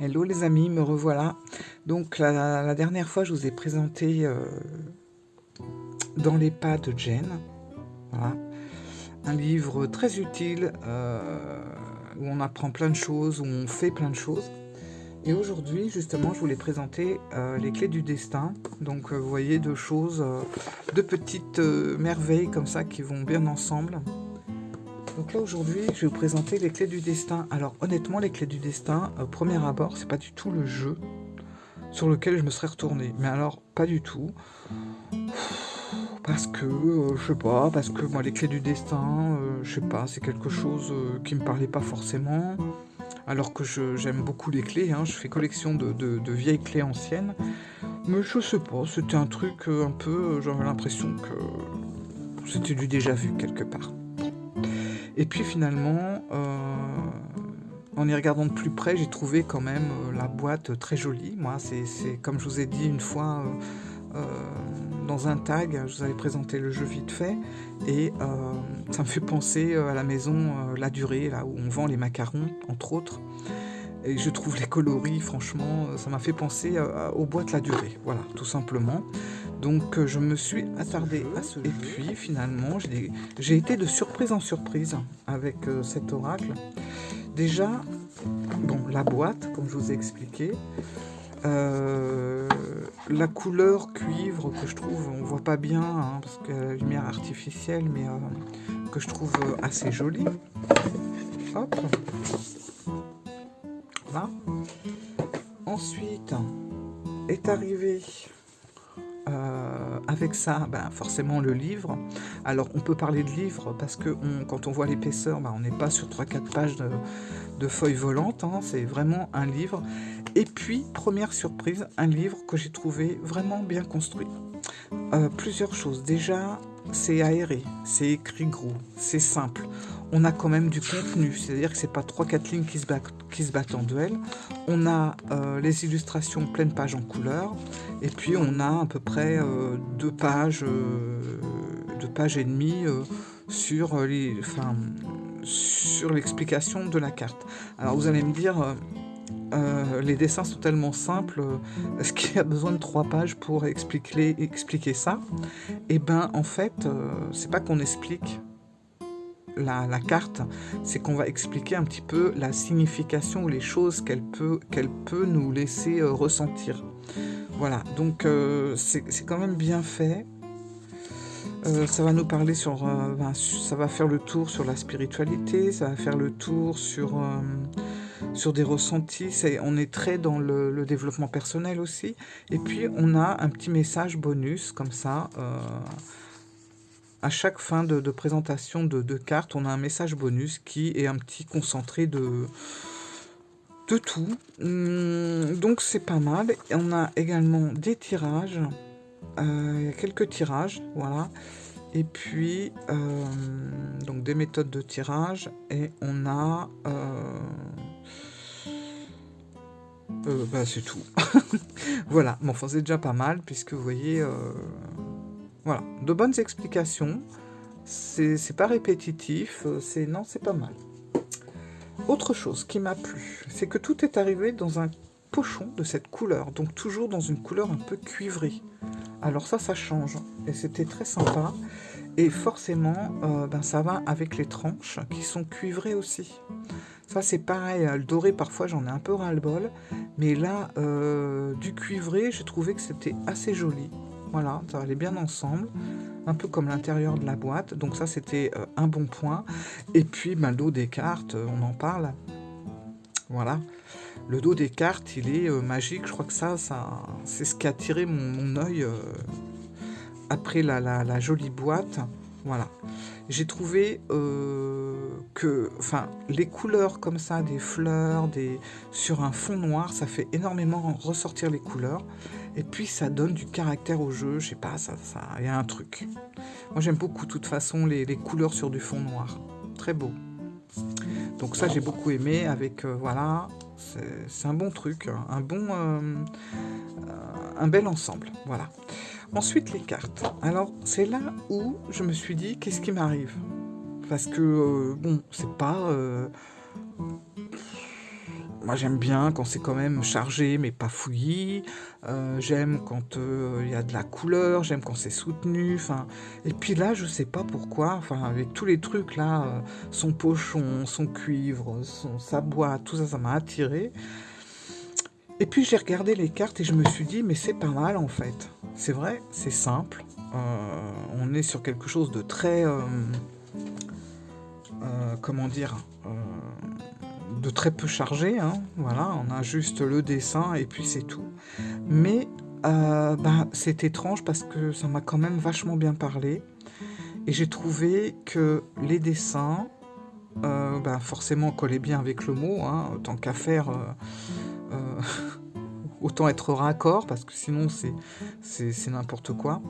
Hello les amis, me revoilà. Donc la dernière fois, je vous ai présenté Dans les pas de Jane. Voilà. Un livre très utile où on apprend plein de choses, où on fait plein de choses. Et aujourd'hui, justement, je voulais présenter les clés du destin. Donc vous voyez, deux choses, deux petites merveilles comme ça qui vont bien ensemble. Donc là aujourd'hui, je vais vous présenter les clés du destin. Alors honnêtement, les clés du destin, premier abord, c'est pas du tout le jeu sur lequel je me serais retourné. Mais alors, pas du tout. Parce que, je sais pas, parce que moi, les clés du destin, je sais pas, c'est quelque chose qui me parlait pas forcément. Alors que j'aime beaucoup les clés, hein, je fais collection de vieilles clés anciennes. Mais je sais pas, c'était un truc un peu, j'avais l'impression que c'était du déjà vu quelque part. Et puis finalement, en y regardant de plus près, j'ai trouvé quand même la boîte très jolie. Moi, c'est comme je vous ai dit une fois dans un tag, je vous avais présenté le jeu vite fait, et ça me fait penser à la maison La Durée, là où on vend les macarons, entre autres. Et je trouve les coloris, franchement, ça m'a fait penser aux boîtes La Durée, voilà, tout simplement. Donc je me suis attardée à ce jeu. Et puis finalement, j'ai été de surprise en surprise avec cet oracle. Déjà, bon, la boîte, comme je vous ai expliqué, la couleur cuivre que je trouve, on voit pas bien, hein, parce que la lumière artificielle, mais que je trouve assez jolie. Hop, là. Ensuite est arrivé avec ça, ben, forcément le livre. Alors on peut parler de livre parce que quand on voit l'épaisseur, ben, on n'est pas sur 3-4 pages de feuilles volantes, hein, c'est vraiment un livre. Et puis, première surprise, un livre que j'ai trouvé vraiment bien construit. Plusieurs choses. Déjà, c'est aéré, c'est écrit gros, c'est simple. On a quand même du contenu, c'est-à-dire que c'est pas 3-4 lignes qui se battent en duel. On a les illustrations pleine page en couleur, et puis on a à peu près 2 pages et demie sur sur l'explication de la carte. Alors vous allez me dire, les dessins sont tellement simples, est-ce qu'il y a besoin de 3 pages pour expliquer ça? Eh ben, en fait, c'est pas qu'on explique la carte, c'est qu'on va expliquer un petit peu la signification ou les choses qu'elle peut nous laisser ressentir. Voilà, donc c'est quand même bien fait. Ça va nous parler ça va faire le tour sur la spiritualité, ça va faire le tour sur des ressentis, on est très dans le développement personnel aussi. Et puis on a un petit message bonus comme ça. À chaque fin de présentation de cartes, on a un message bonus qui est un petit concentré de tout. Donc c'est pas mal. Et on a également des tirages. Il y a quelques tirages, voilà. Et puis, donc des méthodes de tirage. Et on a... bah c'est tout. Voilà, bon, enfin, c'est déjà pas mal, puisque vous voyez... voilà, de bonnes explications. C'est pas répétitif, non, c'est pas mal. Autre chose qui m'a plu, c'est que tout est arrivé dans un pochon de cette couleur, donc toujours dans une couleur un peu cuivrée. Alors ça change, et c'était très sympa. Et forcément, ben ça va avec les tranches qui sont cuivrées aussi. Ça c'est pareil, le doré parfois j'en ai un peu ras-le-bol, mais là, du cuivré, j'ai trouvé que c'était assez joli. Voilà, ça allait bien ensemble, un peu comme l'intérieur de la boîte, donc ça c'était un bon point. Et puis ben, le dos des cartes, on en parle. Voilà, le dos des cartes, il est magique, je crois que ça c'est ce qui a attiré mon œil après la jolie boîte. Voilà, j'ai trouvé que, enfin, les couleurs comme ça, des fleurs, sur un fond noir, ça fait énormément ressortir les couleurs. Et puis ça donne du caractère au jeu, je sais pas, y a un truc. Moi j'aime beaucoup de toute façon les couleurs sur du fond noir, très beau. Donc ça j'ai beaucoup aimé avec, voilà, c'est un bon truc, un bel ensemble, voilà. Ensuite les cartes. Alors c'est là où je me suis dit qu'est-ce qui m'arrive, parce que bon c'est pas moi j'aime bien quand c'est quand même chargé mais pas fouillis. J'aime quand il y a de la couleur, j'aime quand c'est soutenu. Enfin, et puis là, je sais pas pourquoi. Enfin, avec tous les trucs là, son pochon, son cuivre, sa boîte, tout ça, ça m'a attiré. Et puis j'ai regardé les cartes et je me suis dit, mais c'est pas mal en fait. C'est vrai, c'est simple. On est sur quelque chose de très, comment dire, de très peu chargé, hein. Voilà, on a juste le dessin et puis c'est tout. Mais c'est étrange parce que ça m'a quand même vachement bien parlé. Et j'ai trouvé que les dessins, forcément collaient bien avec le mot, hein, tant qu'à faire, euh, autant être raccord, parce que sinon c'est n'importe quoi.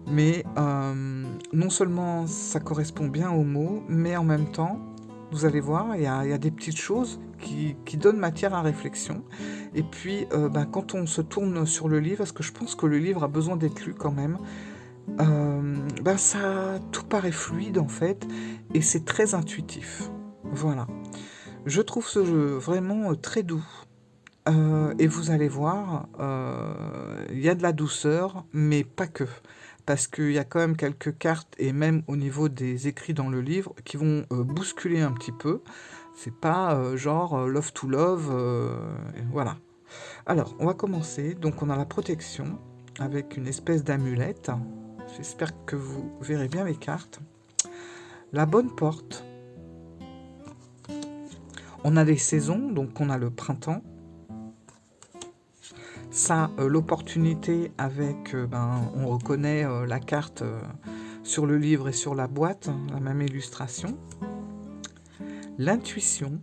Mais non seulement ça correspond bien au mot, mais en même temps, vous allez voir, il y a des petites choses qui donnent matière à réflexion. Et puis, quand on se tourne sur le livre, parce que je pense que le livre a besoin d'être lu quand même, ça, tout paraît fluide en fait, et c'est très intuitif. Voilà. Je trouve ce jeu vraiment très doux. Et vous allez voir, il y a de la douceur, mais pas que. Parce qu'il y a quand même quelques cartes, et même au niveau des écrits dans le livre, qui vont bousculer un petit peu. C'est pas genre love to love, voilà. Alors, on va commencer. Donc, on a la protection, avec une espèce d'amulette. J'espère que vous verrez bien les cartes. La bonne porte. On a des saisons, donc on a le printemps. Ça, l'opportunité avec, on reconnaît la carte sur le livre et sur la boîte, la même illustration. L'intuition.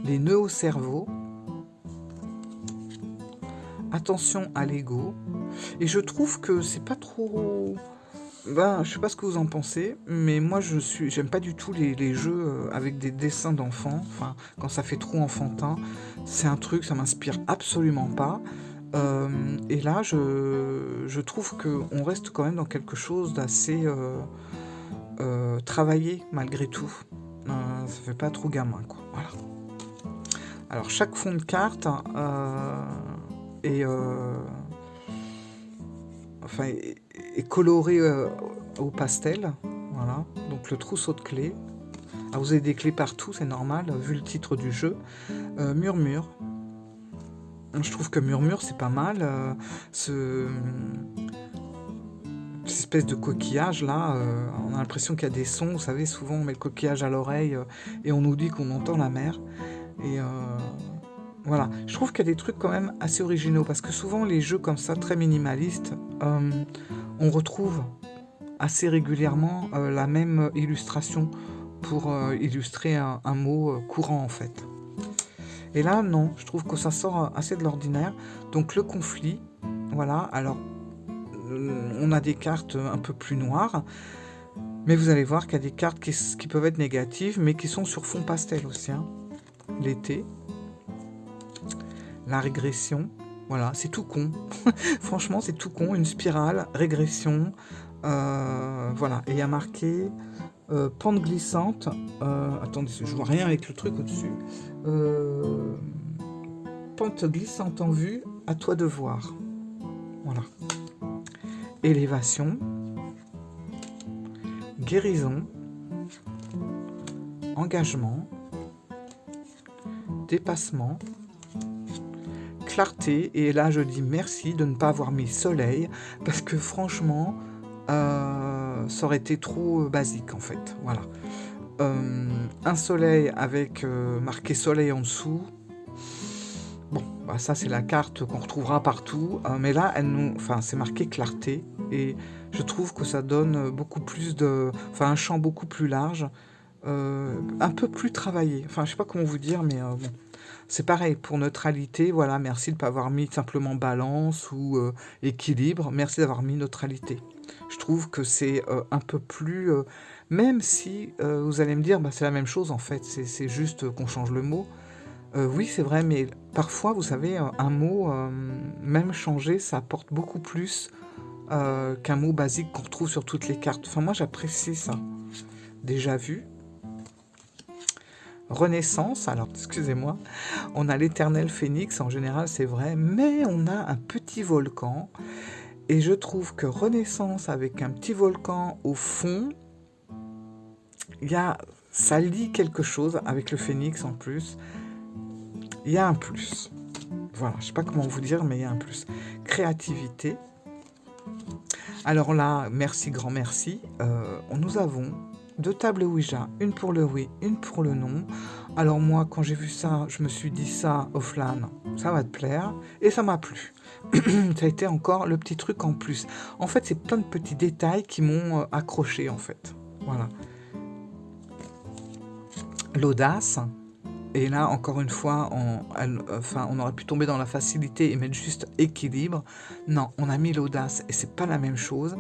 Les nœuds au cerveau. Attention à l'ego. Et je trouve que c'est pas trop... je sais pas ce que vous en pensez, mais moi j'aime pas du tout les jeux avec des dessins d'enfants. Enfin, quand ça fait trop enfantin, c'est un truc, ça m'inspire absolument pas. Et là, je trouve qu'on reste quand même dans quelque chose d'assez travaillé malgré tout. Ça fait pas trop gamin, quoi. Voilà. Alors chaque fond de carte est coloré au pastel. Voilà. Donc le trousseau de clés. Ah, vous avez des clés partout, c'est normal, vu le titre du jeu. Murmure. Je trouve que Murmure, c'est pas mal. Cette espèce de coquillage, là, on a l'impression qu'il y a des sons. Vous savez, souvent, on met le coquillage à l'oreille et on nous dit qu'on entend la mer. Et voilà. Je trouve qu'il y a des trucs quand même assez originaux. Parce que souvent, les jeux comme ça, très minimalistes, on retrouve assez régulièrement la même illustration pour illustrer un mot courant en fait. Et là non, je trouve que ça sort assez de l'ordinaire. Donc le conflit, voilà, alors on a des cartes un peu plus noires, mais vous allez voir qu'il y a des cartes qui peuvent être négatives, mais qui sont sur fond pastel aussi, hein. L'été, la régression, voilà, c'est tout con. Franchement, c'est tout con, une spirale, régression, voilà, et il y a marqué pente glissante. Attendez, je vois rien avec le truc au-dessus. Pente glissante en vue, à toi de voir. Voilà. Élévation. Guérison. Engagement. Dépassement. Clarté. Et là, je dis merci de ne pas avoir mis soleil, parce que franchement, ça aurait été trop basique en fait. Voilà. Un soleil avec marqué soleil en dessous. Bon, ça c'est la carte qu'on retrouvera partout, mais là c'est marqué clarté, et je trouve que ça donne beaucoup plus un champ beaucoup plus large, un peu plus travaillé. Enfin, je sais pas comment vous dire, mais bon, c'est pareil pour neutralité. Voilà, merci de ne pas avoir mis simplement balance ou équilibre. Merci d'avoir mis neutralité. Je trouve que c'est un peu plus... même si vous allez me dire, c'est la même chose en fait, c'est juste qu'on change le mot. Oui, c'est vrai, mais parfois, vous savez, un mot, même changé, ça apporte beaucoup plus qu'un mot basique qu'on retrouve sur toutes les cartes. Enfin, moi, j'apprécie ça. Déjà vu. Renaissance, alors excusez-moi, on a l'éternel phénix, en général c'est vrai, mais on a un petit volcan, et je trouve que Renaissance avec un petit volcan au fond, ça lie quelque chose avec le phénix en plus, il y a un plus. Voilà, je sais pas comment vous dire, mais il y a un plus. Créativité. Alors là, merci, grand merci. Nous avons 2 tables Ouija, une pour le oui, une pour le non. Alors moi, quand j'ai vu ça, je me suis dit ça, Offlan, ça va te plaire. Et ça m'a plu. Ça a été encore le petit truc en plus. En fait, c'est plein de petits détails qui m'ont accroché, en fait. Voilà. L'audace. Et là, encore une fois, on aurait pu tomber dans la facilité et mettre juste équilibre. Non, on a mis l'audace et c'est pas la même chose.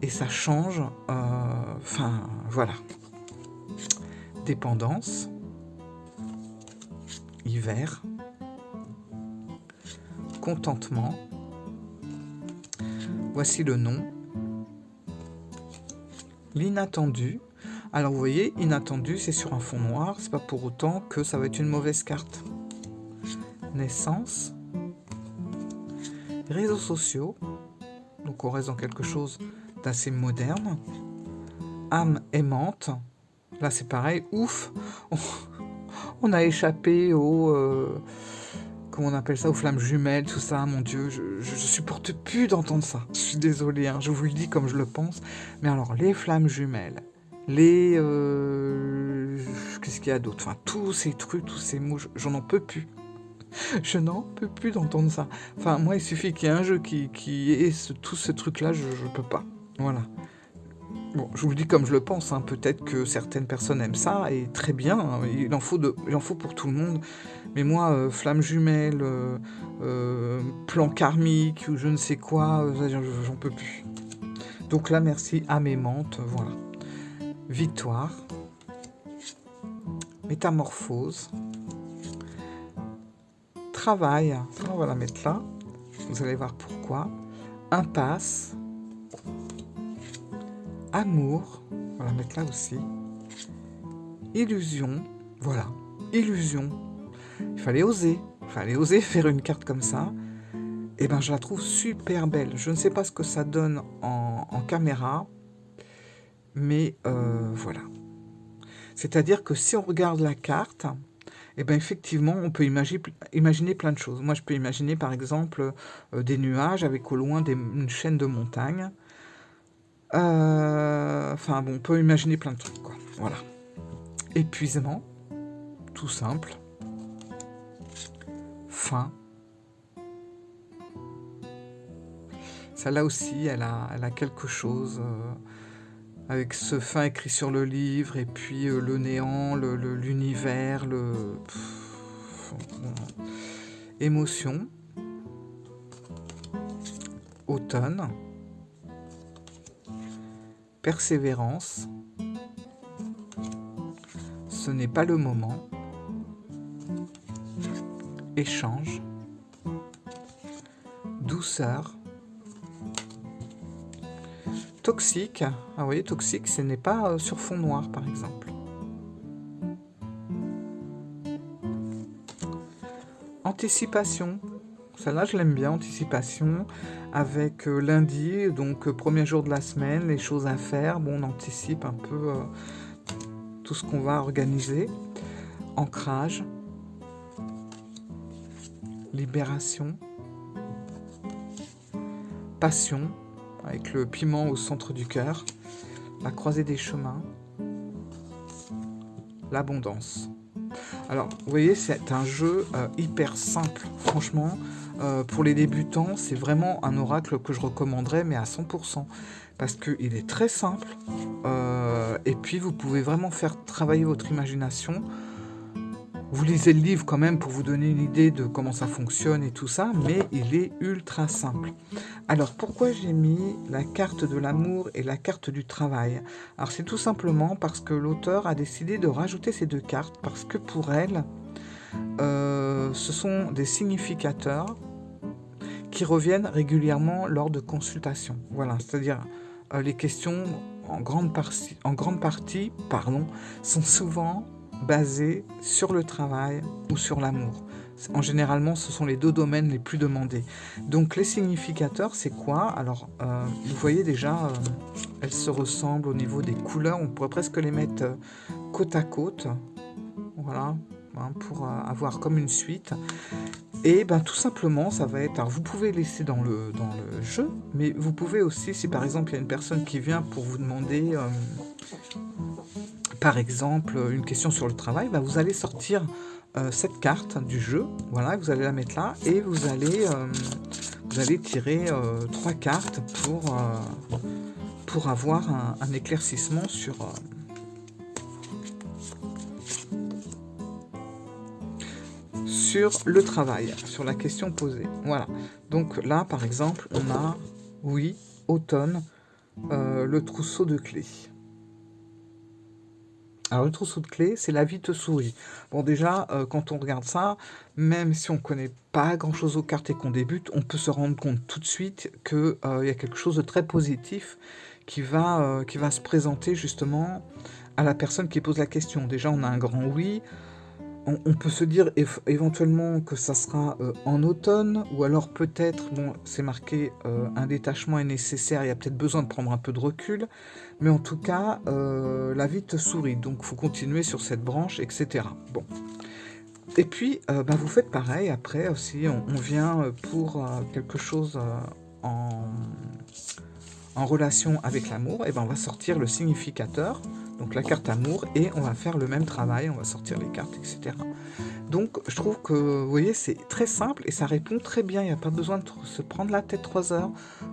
Et ça change. Voilà. Dépendance. Hiver. Contentement. Voici le nom. L'inattendu. Alors vous voyez, inattendu, c'est sur un fond noir, c'est pas pour autant que ça va être une mauvaise carte. Naissance. Réseaux sociaux. Donc on reste dans quelque chose d'assez moderne. Âme aimante. Là c'est pareil, ouf. On a échappé au... comment on appelle ça, aux flammes jumelles, tout ça, mon Dieu, je supporte plus d'entendre ça. Je suis désolée, hein, je vous le dis comme je le pense. Mais alors, les flammes jumelles, qu'est-ce qu'il y a d'autre? Enfin, tous ces trucs, tous ces mots, j'en peux plus. Je n'en peux plus d'entendre ça. Enfin, moi, il suffit qu'il y ait un jeu qui ait tout ce truc-là, je peux pas. Voilà. Bon, je vous le dis comme je le pense, hein. Peut-être que certaines personnes aiment ça, et très bien, hein. Il en faut pour tout le monde. Mais moi, flamme jumelle, plan karmique, ou je ne sais quoi, j'en peux plus. Donc là, merci à mes mentes, voilà. Victoire. Métamorphose. Travail, on va la mettre là. Vous allez voir pourquoi. Impasse. Amour, on va la mettre là aussi. Illusion, voilà, illusion. Il fallait oser faire une carte comme ça. Et ben je la trouve super belle. Je ne sais pas ce que ça donne en caméra, mais voilà. C'est-à-dire que si on regarde la carte, et ben effectivement, on peut imaginer plein de choses. Moi, je peux imaginer par exemple des nuages avec au loin une chaîne de montagnes. On peut imaginer plein de trucs, quoi. Voilà. Épuisement, tout simple. Fin. Celle-là aussi, elle a quelque chose avec ce fin écrit sur le livre, et puis le néant, l'univers, émotion. Automne. Persévérance. Ce n'est pas le moment. Échange. Douceur. Toxique. Ah, vous voyez, toxique, ce n'est pas sur fond noir, par exemple. Anticipation. Celle-là, je l'aime bien, anticipation. Avec lundi, donc premier jour de la semaine, les choses à faire. Bon, on anticipe un peu tout ce qu'on va organiser. Ancrage. Libération. Passion, avec le piment au centre du cœur. La croisée des chemins. L'abondance. Alors, vous voyez, c'est un jeu hyper simple. Franchement, pour les débutants, c'est vraiment un oracle que je recommanderais, mais à 100%. Parce qu'il est très simple. Et puis, vous pouvez vraiment faire travailler votre imagination. Vous lisez le livre quand même pour vous donner une idée de comment ça fonctionne et tout ça, mais il est ultra simple. Alors, pourquoi j'ai mis la carte de l'amour et la carte du travail? Alors, c'est tout simplement parce que l'auteur a décidé de rajouter ces 2 cartes, parce que pour elle, ce sont des significateurs qui reviennent régulièrement lors de consultations. Voilà, c'est-à-dire les questions en grande partie, sont souvent basés sur le travail ou sur l'amour. Généralement, ce sont les deux domaines les plus demandés. Donc, les significateurs, c'est quoi? Alors, vous voyez déjà, elles se ressemblent au niveau des couleurs. On pourrait presque les mettre côte à côte. Voilà, hein, pour avoir comme une suite. Et ben tout simplement, ça va être... Alors, vous pouvez laisser dans le jeu, mais vous pouvez aussi, si par exemple, il y a une personne qui vient pour vous demander... par exemple, une question sur le travail, bah, vous allez sortir cette carte du jeu, voilà, vous allez la mettre là, et vous allez tirer 3 cartes pour avoir un éclaircissement sur le travail, sur la question posée. Voilà. Donc là, par exemple, on a, oui, automne, le trousseau de clés. Alors, le trousseau de clés, c'est la vie te sourit. Bon, déjà, quand on regarde ça, même si on ne connaît pas grand-chose aux cartes et qu'on débute, on peut se rendre compte tout de suite qu'il y a quelque chose de très positif qui va se présenter justement à la personne qui pose la question. Déjà, on a un grand oui. On peut se dire éventuellement que ça sera en automne, ou alors peut-être, bon, c'est marqué un détachement est nécessaire, il y a peut-être besoin de prendre un peu de recul, mais en tout cas, la vie te sourit, donc il faut continuer sur cette branche, etc. Bon. Et puis, bah, vous faites pareil, après aussi, on vient pour quelque chose en relation avec l'amour, et ben on va sortir le significateur, donc la carte amour, et on va faire le même travail, on va sortir les cartes, etc. Donc je trouve que, vous voyez, c'est très simple et ça répond très bien, il n'y a pas besoin de se prendre la tête 3 heures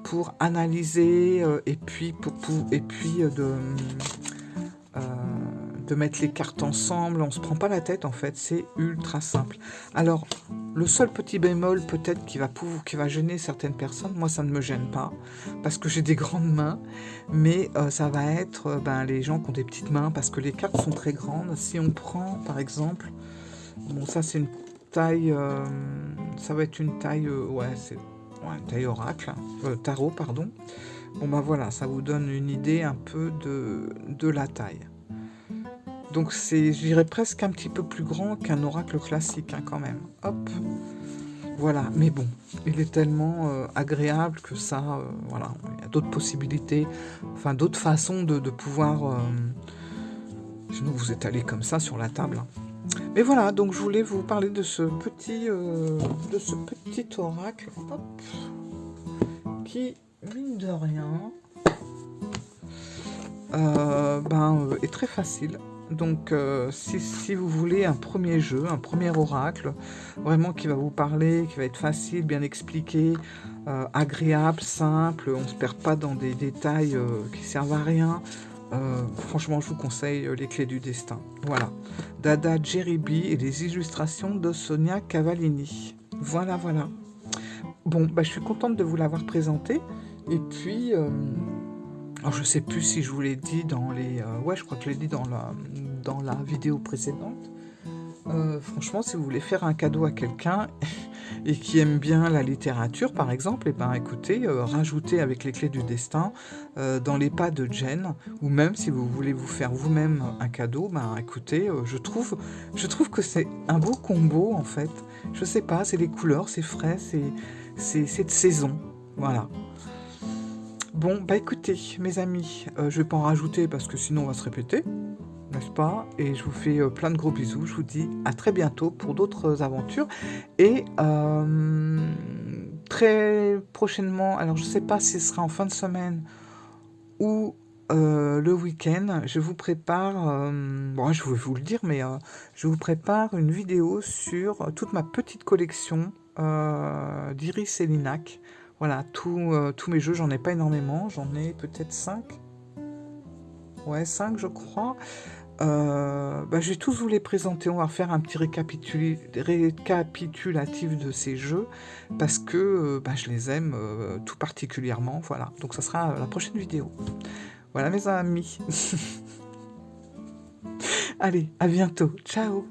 pour analyser, et puis, de mettre les cartes ensemble, on se prend pas la tête en fait, c'est ultra simple. Alors, le seul petit bémol peut-être qui va gêner certaines personnes, moi ça ne me gêne pas, parce que j'ai des grandes mains, mais ça va être les gens qui ont des petites mains, parce que les cartes sont très grandes. Si on prend par exemple, bon ça c'est une taille, ça va être une taille, une taille oracle, tarot pardon. Bon bah voilà, ça vous donne une idée un peu de la taille. Donc c'est, je dirais, presque un petit peu plus grand qu'un oracle classique, hein, quand même. Hop, voilà. Mais bon, il est tellement agréable que ça, voilà, il y a d'autres possibilités, enfin d'autres façons de pouvoir... sinon vous étalez comme ça sur la table. Hein. Mais voilà, donc je voulais vous parler de ce petit oracle, hop, qui, mine de rien, est très facile. Donc si vous voulez un premier jeu, un premier oracle, vraiment qui va vous parler, qui va être facile, bien expliqué, agréable, simple, on ne se perd pas dans des détails qui servent à rien, franchement je vous conseille Les Clés du Destin. Voilà, Dada Jeribi et les illustrations de Sonia Cavallini. Voilà. Bon, je suis contente de vous l'avoir présenté. Et puis... alors je sais plus si je vous l'ai dit dans les... je crois que je l'ai dit dans la vidéo précédente. Franchement, si vous voulez faire un cadeau à quelqu'un et qui aime bien la littérature, par exemple, écoutez, rajoutez avec Les Clés du Destin dans les pas de Jen, ou même si vous voulez vous faire vous-même un cadeau, écoutez, je trouve que c'est un beau combo, en fait. Je sais pas, c'est les couleurs, c'est frais, c'est de saison. Voilà. Bon, écoutez, mes amis, je vais pas en rajouter parce que sinon on va se répéter, n'est-ce pas? Et je vous fais plein de gros bisous. Je vous dis à très bientôt pour d'autres aventures. Et très prochainement, alors je sais pas si ce sera en fin de semaine ou le week-end, je vous prépare, je vais vous le dire, mais je vous prépare une vidéo sur toute ma petite collection d'Iris et Linac. Voilà, tous mes jeux, j'en ai pas énormément, j'en ai peut-être 5. Ouais, 5 je crois. Je vais tous vous les présenter, on va faire un petit récapitulatif de ces jeux, parce que je les aime tout particulièrement, voilà. Donc ça sera la prochaine vidéo. Voilà mes amis. Allez, à bientôt, ciao.